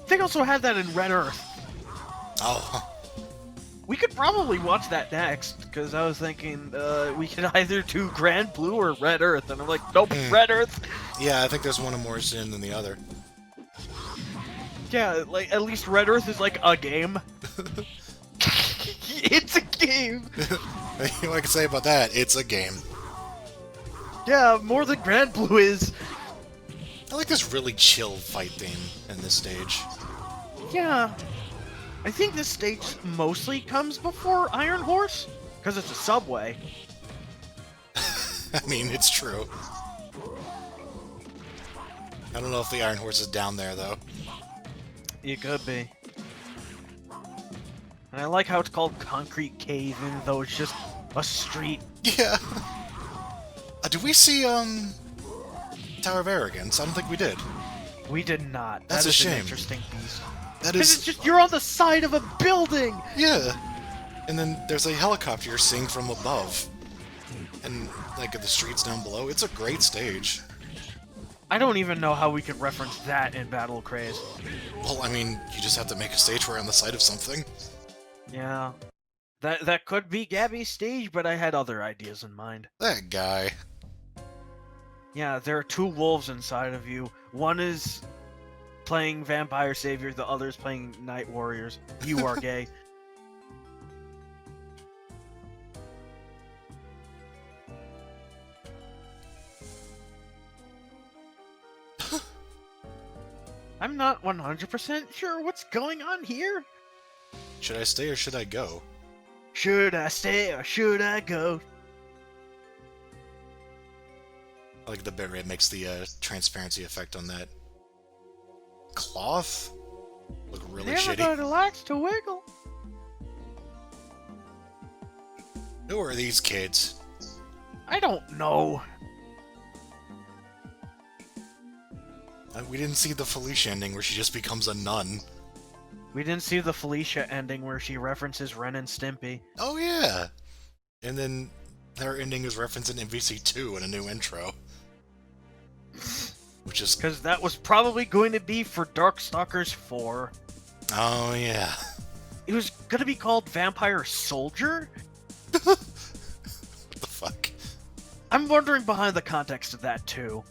They also had that in Red Earth. Oh, We could probably watch that next, because I was thinking we could either do Grand Blue or Red Earth, and I'm like, nope, Red Earth. yeah, I think there's one more sin than the other. Yeah, like, at least Red Earth is like a game. It's a game! What I can say about that, it's a game. Yeah, more than Grand Blue is. I like this really chill fight theme in this stage. Yeah. I think this stage mostly comes before Iron Horse, because it's a subway. I mean, it's true. I don't know if the Iron Horse is down there, though. It could be. And I like how it's called Concrete Cave, even though it's just a street. Yeah. Did we see, Tower of Arrogance? I don't think we did. We did not. That's That a is shame. An interesting beast. That Because is... it's just, you're on the side of a building! Yeah. And then there's a helicopter you're seeing from above. And, like, the streets down below. It's a great stage. I don't even know how we could reference that in Battle Craze. Well, I mean, you just have to make a stage where you're on the side of something. Yeah. That could be Gabby's stage, but I had other ideas in mind. That guy. Yeah, there are two wolves inside of you. One is playing Vampire Savior, the other is playing Night Warriors. You are gay. I'm not 100% sure what's going on here. Should I stay or should I go? Should I stay or should I go? I like the bit where it makes the transparency effect on that cloth look really shitty. Everybody likes to wiggle. Who are these kids? I don't know. We didn't see the Felicia ending where she just becomes a nun. We didn't see the Felicia ending where she references Ren and Stimpy. Oh yeah! And then their ending is referenced in MVC2 in a new intro. Which is... Because that was probably going to be for Darkstalkers 4. Oh yeah. It was going to be called Vampire Soldier? What the fuck? I'm wondering behind the context of that too.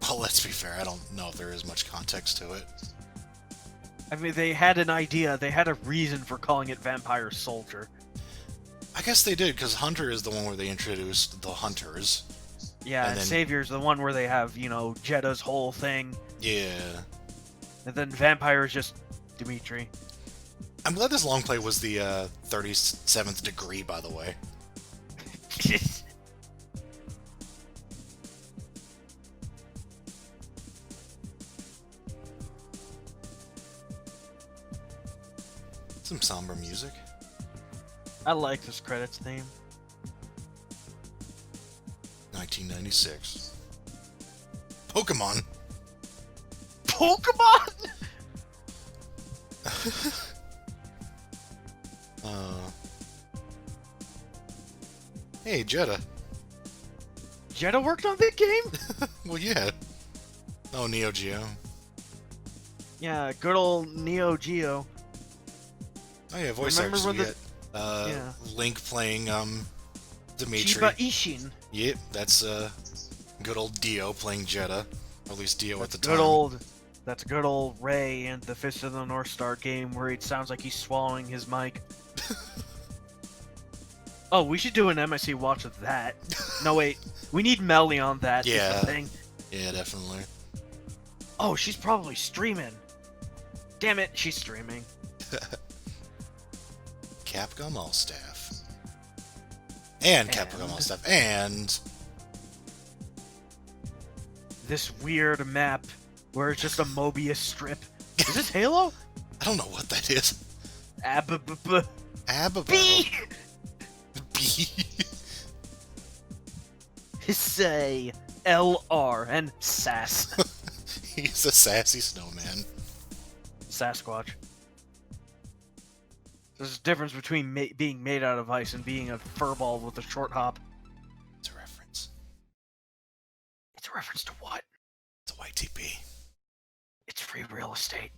Well, let's be fair, I don't know if there is much context to it. I mean, they had an idea, they had a reason for calling it Vampire Soldier. I guess they did, because Hunter is the one where they introduced the Hunters. Yeah, and then... Savior's the one where they have, you know, Jedda's whole thing. Yeah. And then Vampire is just Dimitri. I'm glad this long play was the 37th degree, by the way. Some somber music. I like this credits theme. 1996. Pokemon! Pokemon?! Hey, Jeddah. Jeddah worked on the game? Well, yeah. Oh, Neo Geo. Yeah, good old Neo Geo. Oh yeah, voice Remember actors we when get. yeah. Link playing Dimitri. Chiba Ishin. Yep, that's good old Dio playing Jeddah. Or at least Dio at the Good time. old. That's good old Ray in the Fist of the North Star game where it sounds like he's swallowing his mic. Oh, we should do an MSC watch of that. No, wait. We need Melly on that. is Yeah. the thing. Yeah, definitely. Oh, she's probably streaming. Damn it, she's streaming. Capcom All Staff. And Capcom All Staff. And... This weird map where it's just a Mobius strip. Is this Halo? I don't know what that is. Abba. Abba. B! B. Say LR and Sass. He's a sassy snowman. Sasquatch. There's a difference between being made out of ice and being a furball with a short hop. It's a reference. It's a reference to what? It's a white TP. It's free real estate.